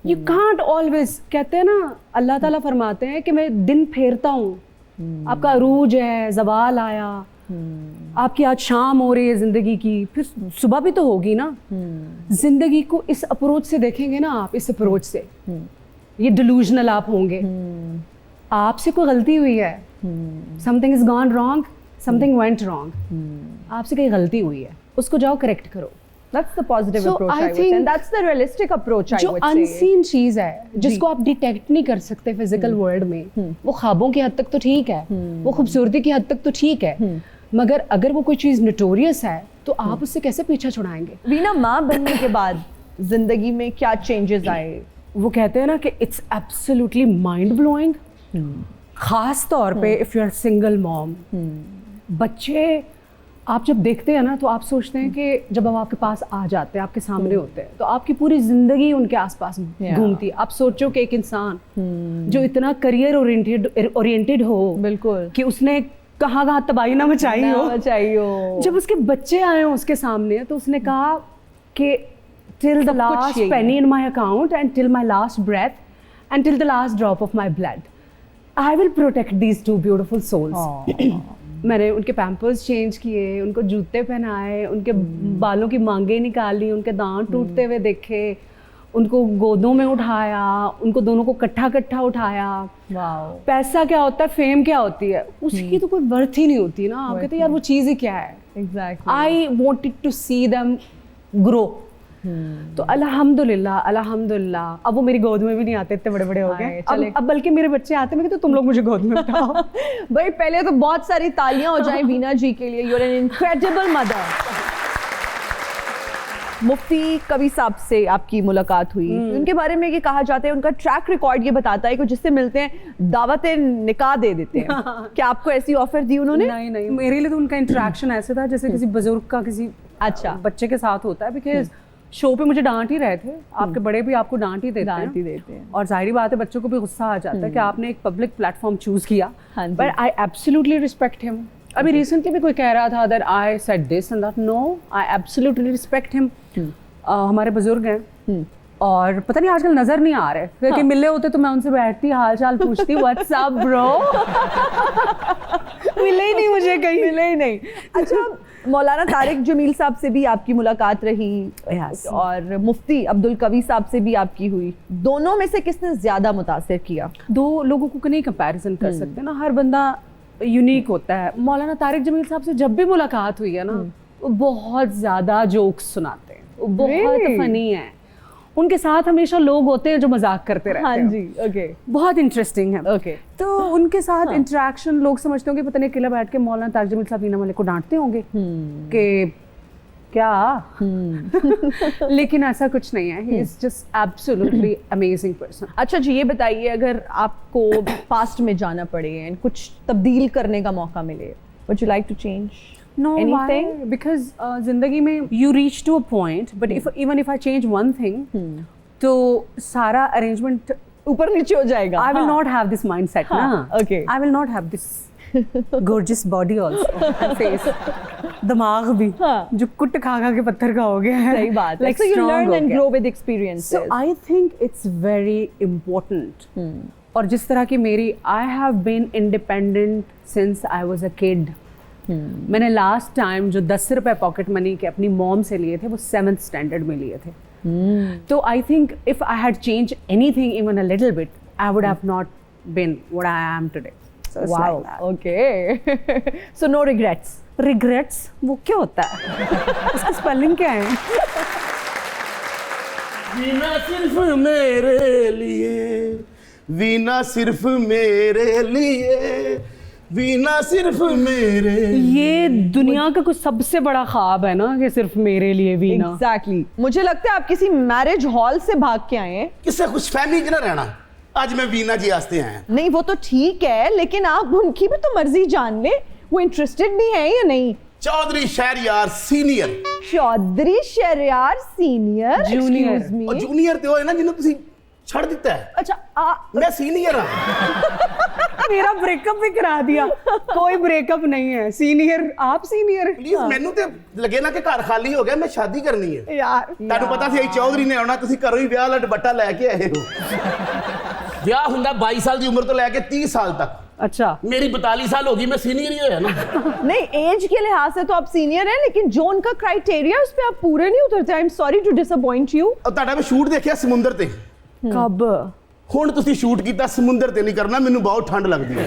you can't always, कहते हैं ना, अल्लाह ताला फरमाते हैं कि मैं दिन फेरता हूँ, आपका अरूज है, जवाल आया, आपकी आज शाम हो रही है जिंदगी की, फिर सुबह भी तो होगी ना। जिंदगी को इस अप्रोच से देखेंगे ना आप, इस अप्रोच से, ये डिलूजनल आप होंगे। आपसे कोई गलती हुई है, something is gone wrong, something went wrong, आपसे कहीं गलती हुई है, उसको जाओ करेक्ट करो। That's the positive So, approach, I I would say, think and that's the realistic approach, I जो would say. अनसीन चीज है, जिसको आप डिटेक्ट नहीं कर सकते फिजिकल वर्ल्ड में, वो ख्वाबों की हद तक तो ठीक है, वो खूबसूरती की हद तक तो ठीक है, मगर अगर वो कोई चीज नोटोरियस है तो आप उससे कैसे पीछा छुड़ाएंगे? वीना, माँ बनने के बाद जिंदगी में क्या चेंजेस आए? वो कहते हैं ना कि इट्स एब्सोल्युटली माइंड ब्लोइंग, खास तौर पे if you are single mom. बच्चे आप जब देखते हैं ना, तो आप सोचते हैं कि जब अब आपके पास आ जाते हैं, आपके सामने होते हैं, तो आपकी पूरी जिंदगी उनके आसपास घूमती है। आप सोचो कि एक इंसान जो इतना करियर ओरिएंटेड हो, बिल्कुल, कि उसने कहाँ तबाही ना मचाई हो, जब उसके बच्चे आए हो उसके सामने, तो उसने कहा कि till the last penny in my account and till my last breath and till the last drop of my blood, I will protect these 2 beautiful souls. मैंने उनके पैम्पर्स चेंज किए, उनको जूते पहनाए, उनके बालों की मांगे निकाली, उनके दांत टूटते हुए देखे, उनको गोदों में उठाया, उनको दोनों को कट्ठा उठाया। पैसा क्या होता है, फेम क्या होती है, उसकी तो कोई वर्थ ही नहीं होती ना। आप कहते हैं यार वो चीज़ ही क्या है। Exactly, I wanted to see them grow. तो अल्हम्दुलिल्लाह, अब वो मेरी गोद में भी नहीं आते, इतने बड़े बड़े हो गए। अब बल्कि मेरे बच्चे आते, मैं कहती तुम लोग मुझे गोद में उठाओ। भाई पहले तो बहुत सारी तालियां हो जाएं वीना जी के लिए, you are an incredible mother. Mufti Kavi साहब से आपकी मुलाकात हुई, उनके बारे में ये कहा जाता है, उनका ट्रैक रिकॉर्ड ये बताता है कि जिससे मिलते हैं दावतें निकाह दे देते हैं। क्या आपको ऐसी ऑफर दी उन्होंने? नहीं, मेरे लिए तो उनका इंटरेक्शन ऐसे था जैसे किसी बुजुर्ग का किसी बच्चे के साथ होता है। बिकॉज शो पे मुझे डांट ही रहे थे, आपके बड़े भी आपको डांट ही देते हैं, और जाहिर बात है बच्चों को भी गुस्सा आ जाता है कि आपने एक पब्लिक प्लेटफॉर्म चूज किया। But I absolutely respect him. अभी रिसेंटली भी कोई कह रहा था that I said this and that, no, I absolutely respect him. हमारे बुजुर्ग हैं और पता नहीं आजकल नजर नहीं आ रहे, क्योंकि मिले होते तो मैं उनसे बैठती, हाल चाल पूछती, व्हाट्स अप ब्रो। मिले ही नहीं, मुझे कहीं मिले ही नहीं। अच्छा, मौलाना तारिक जमील साहब से भी आपकी मुलाकात रही, और मुफ्ती अब्दुल कवी साहब से भी आपकी हुई। दोनों में से किसने ज्यादा मुतासिर किया? 2 लोगों को नहीं कंपैरिजन कर सकते ना, हर बंदा यूनिक होता है। मौलाना तारिक जमील साहब से जब भी मुलाकात हुई है ना, वो बहुत ज्यादा जोक्स सुनाते हैं, वो बहुत फनी है। उनके साथ हमेशा लोग होते हैं जो मजाक करते रहते हैं। हाँ जी, ओके, बहुत इंटरेस्टिंग है। ओके, तो उनके साथ इंटरेक्शन, लोग समझते होंगे पता नहीं अकेला बैठ के मौलाना तारिक जमील साहब वीना मलिक को डांटते होंगे कि क्या। लेकिन ऐसा कुछ नहीं है, he is just absolutely amazing person. अच्छा जी, ये बताइए, अगर आपको पास्ट में जाना पड़े एंड कुछ तब्दील करने का मौका मिले, would you like to change? No, anything? why? Because जिंदगी में you reach to a point, but even if I change one thing, तो सारा arrangement ऊपर नीचे हो जाएगा। I will not have this mindset ना। Okay. I will not have this gorgeous body also and face, दिमाग भी जो कुट खा के पत्थर का हो गया है। सही बात है। Like So you strong learn हो and गया। grow with experiences. So I think it's very important. और जिस तरह की मेरी, I have been independent since I was a kid. मैंने लास्ट टाइम जो 10 रुपए पॉकेट मनी के अपनी मॉम से लिए थे, वो 7th स्टैंडर्ड में लिए थे। तो I think if I had change anything even a little bit, I would have not been what I am today. So it's Wow. like that. Okay. So no regrets. Regrets वो क्या होता है? उसका spelling क्या है? वीना सिर्फ मेरे लिए, वीना सिर्फ मेरे लिए, वीना सिर्फ मेरे ये दुनिया का कुछ सबसे बड़ा ख्वाब है ना कि सिर्फ मेरे लिए वीना. Exactly. मुझे लगता है आप किसी मैरिज हॉल से भाग के आए हैं. किससे खुश फहमी च ना रहना. आज मैं वीना जी आस्ते आया. नहीं वो तो ठीक है, लेकिन आप उनकी भी तो मर्जी जान ले, वो इंटरेस्टेड भी है या नहीं. Chaudhry Shahryar senior. Chaudhry Shahryar senior. Junior. Excuse me. और जूनियर ते होए ना जिन्हों तुसी छड़ दिता है. अच्छा मैं सीनियर हां. मेरा ब्रेकअप भी करा दिया. कोई ब्रेकअप नहीं है. सीनियर आप सीनियर. प्लीज ਮੈਨੂੰ ਤੇ ਲੱਗੇ ਨਾ ਕਿ ਘਰ ਖਾਲੀ ਹੋ ਗਿਆ, ਮੈਂ ਸ਼ਾਦੀ ਕਰਨੀ ਹੈ. यार ਤੁਹਾਨੂੰ ਪਤਾ ਸੀ ਇਹ ਚੌਧਰੀ ਨੇ ਆਉਣਾ, ਤੁਸੀਂ ਘਰੋਂ ਹੀ ਵਿਆਹ ਵਾਲਾ ਦੁਪੱਟਾ ਲੈ ਕੇ ਆਏ ਹੋ. ਵਿਆਹ ਹੁੰਦਾ 22 ਸਾਲ ਦੀ ਉਮਰ ਤੋਂ ਲੈ ਕੇ 30 ਸਾਲ ਤੱਕ. अच्छा. मेरी 42 साल होगी, मैं सीनियर ही होया ना. नहीं एज के लिहाज से तो आप सीनियर हैं, लेकिन जो उनका क्राइटेरिया उस पे आप पूरे नहीं उतरते. I am sorry to disappoint you. और ਤੁਹਾਡਾ ਮੈਂ ਸ਼ੂਟ ਦੇਖਿਆ ਸਮੁੰਦਰ ਤੇ. कब? ਹੁਣ ਤੁਸੀਂ ਸ਼ੂਟ ਕੀਤਾ ਸਮੁੰਦਰ ਤੇ ਨਹੀਂ ਕਰਨਾ, ਮੈਨੂੰ ਬਹੁਤ ਠੰਡ ਲੱਗਦੀ ਹੈ.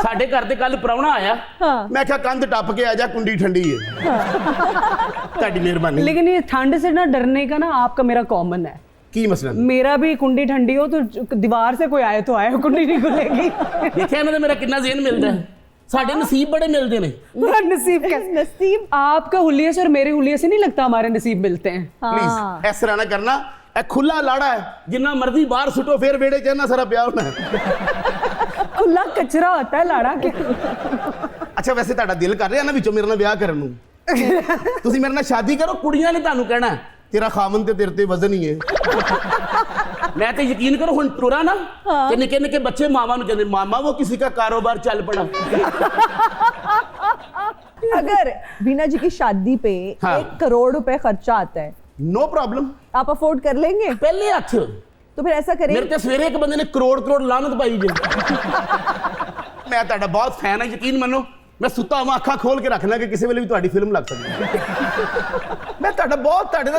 ਸਾਡੇ ਘਰ ਤੇ ਕੱਲ ਪ੍ਰਾਹੁਣਾ ਆਇਆ, ਮੈਂ ਕਿਹਾ ਕੰਧ ਟੱਪ ਕੇ ਆ ਜਾ, ਕੁੰਡੀ ਠੰਡੀ ਹੈ. ਤੁਹਾਡੀ ਮਿਹਰਬਾਨੀ. लेकिन ये ठंड से ना डरने का ना आपका मेरा कॉमन है. ਕੀ ਮਸਲਾ? मेरा भी कुंडी ठंडी हो तो दीवार से कोई आए तो आए, कुंडी नहीं खुलेगी. ਦੇਖਿਆ ਇਹਨਾਂ ਦਾ ਮੇਰਾ ਕਿੰਨਾ ਜ਼ੇਨ ਮਿਲਦਾ ਹੈ. ਸਾਡੇ नसीब बड़े मिलते हैं. मेरा नसीब कैसे? नसीब आपका हुलिये से और मेरे हुलिये से नहीं लगता हमारे नसीब मिलते हैं. प्लीज इस तरह ना करना. ਇਹ ਖੁੱਲਾ ਲਾੜਾ ਹੈ, ਜਿੰਨਾ ਮਰਜ਼ੀ ਬਾਹਰ ਸੁੱਟੋ ਫੇਰ ਵੇੜੇ ਚ ਇੰਨਾ ਸਾਰਾ ਪਿਆ ਹੋਣਾ ਹੈ. खुला कचरा होता है लाड़ा के. ਅੱਛਾ ਵੈਸੇ ਤੁਹਾਡਾ ਦਿਲ ਕਰ ਰਿਹਾ ਨਾ ਵਿੱਚੋਂ ਮੇਰੇ ਨਾਲ ਵਿਆਹ ਕਰਨ ਨੂੰ? ਤੁਸੀਂ ਮੇਰੇ ਨਾਲ ਸ਼ਾਦੀ ਕਰੋ, ਕੁੜੀਆਂ ਨੇ ਤੁਹਾਨੂੰ ਕਹਿਣਾ ਤੇਰਾ ਖਾਵਨ ਤੇ ਤੇਰੇ ਤੇ ਵਜ਼ਨ ਹੀ ਹੈ. ਮੈਂ ਤੇ ਯਕੀਨ ਕਰੋ ਹੁਣ ਟੁਰਾ ਨਾ ਤੇ ਨਿੱਕੇ ਨਿੱਕੇ ਬੱਚੇ ਮਾਵਾਂ ਨੂੰ ਕਹਿੰਦੇ ਮਾਮਾ वो किसी का कारोबार चल पड़ा. अगर वीना जी की शादी पे हाँ. 1 करोड़ रुपए खर्चा आता है, नो प्रॉब्लम. आप अफोर्ड कर लेंगे? ਪਹਿਲੇ ਹੱਥ तो फिर ऐसा करें. ਮੇਰੇ ਤੇ ਸਵੇਰੇ ਇੱਕ ਬੰਦੇ ਨੇ ਕਰੋੜ ਲਾਨਤ ਪਾਈ ਜੇ. ਮੈਂ ਤੁਹਾਡਾ ਬਹੁਤ ਫੈਨ ਹਾਂ, ਯਕੀਨ ਮੰਨੋ. ਮੈਂ ਸੁੱਤਾ ਹਾਂ ਅੱਖਾਂ ਖੋਲ ਕੇ ਰੱਖਣਾ ਕਿ ਕਿਸੇ ਵੇਲੇ ਵੀ ਤੁਹਾਡੀ ਫਿਲਮ ਲੱਗ ਸਕਦੀ ਹੈ. ਮੈਂ ਤੁਹਾਡਾ ਬਹੁਤ ਤੁਹਾਡੇ ਦਾ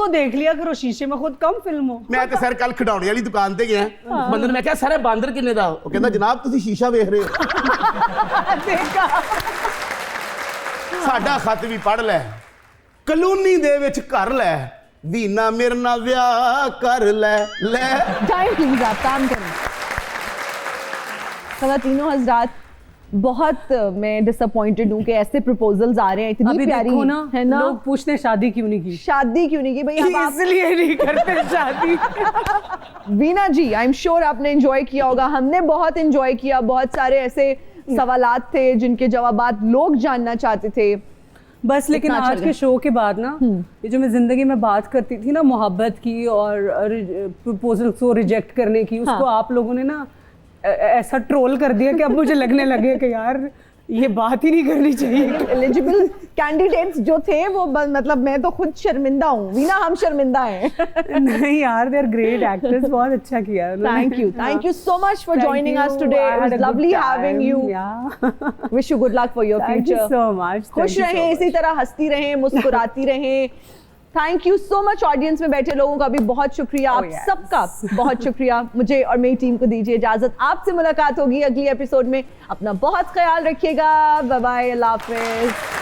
को देख लिया करो शीशे में, खुद कम फिल्म हो. ਮੈਂ ਤੇ ਸਰ ਕੱਲ ਖਿਡੌਣੇ ਵਾਲੀ ਦੁਕਾਨ ਤੇ ਗਿਆ. ਬੰਦੇ ਨੇ ਮੈਂ ਕਿਹਾ ਸਰ ਬਾਂਦਰ ਕਿੰਨੇ ਦਾ? ਉਹ ਕਹਿੰਦਾ ਜਨਾਬ ਤੁਸੀਂ ਸ਼ੀਸ਼ਾ ਵੇਖ ਰਹੇ ਹੋ. देखा. ਸਾਡਾ ਖੱਤ ਵੀ ਪੜ ਲੈ, ਕਲੋਨੀ ਦੇ ਵਿੱਚ ਘਰ ਲੈ, ਵੀਨਾ ਮੇਰੇ ਨਾਲ ਵਿਆਹ ਕਰ ਲੈ. जाए प्लीज आप काम करें. खवातीनों हज़रात, बहुत मैं डिसअपॉइंटेड हूँ कि ऐसे प्रपोजल्स आ रहे हैं. इतनी अभी प्यारी देखो ना, है ना. लोग पूछते हैं शादी क्यों नहीं की. शादी क्यों नहीं की भाई? अब आप इसलिए नहीं करते शादी. वीना जी, आई एम श्योर आपने एंजॉय किया होगा. हमने बहुत एंजॉय किया. बहुत सारे ऐसे सवालात थे जिनके जवाबात लोग जानना चाहते थे. बस लेकिन इतना अच्छा आज के शो के बाद ना ये जो मैं जिंदगी में बात करती थी ना मोहब्बत की और प्रपोजल को रिजेक्ट करने की, उसको आप लोगों ने ना ऐसा ट्रोल कर दिया कि अब मुझे लगने लगे कि यार ये बात ही नहीं करनी चाहिए. एलिजिबल कैंडिडेट्स जो थे वो मतलब मैं तो खुद शर्मिंदा हूँ. वीना हम शर्मिंदा हैं. नहीं यार, दे आर ग्रेट एक्टर्स. बहुत अच्छा किया उन्होंने. Thank you so much for joining us today. It was lovely having you. Wish you good luck for your Thank you future. so much. खुश रहें, इसी तरह हंसती रहें, मुस्कुराती रहें. Thank you so much. Audience में बैठे लोगों का भी बहुत शुक्रिया. आप सबका बहुत शुक्रिया. मुझे और मेरी टीम को दीजिए इजाजत. आपसे मुलाकात होगी अगली एपिसोड में. अपना बहुत ख्याल रखिएगा. Bye bye. अल्लाह हाफिज.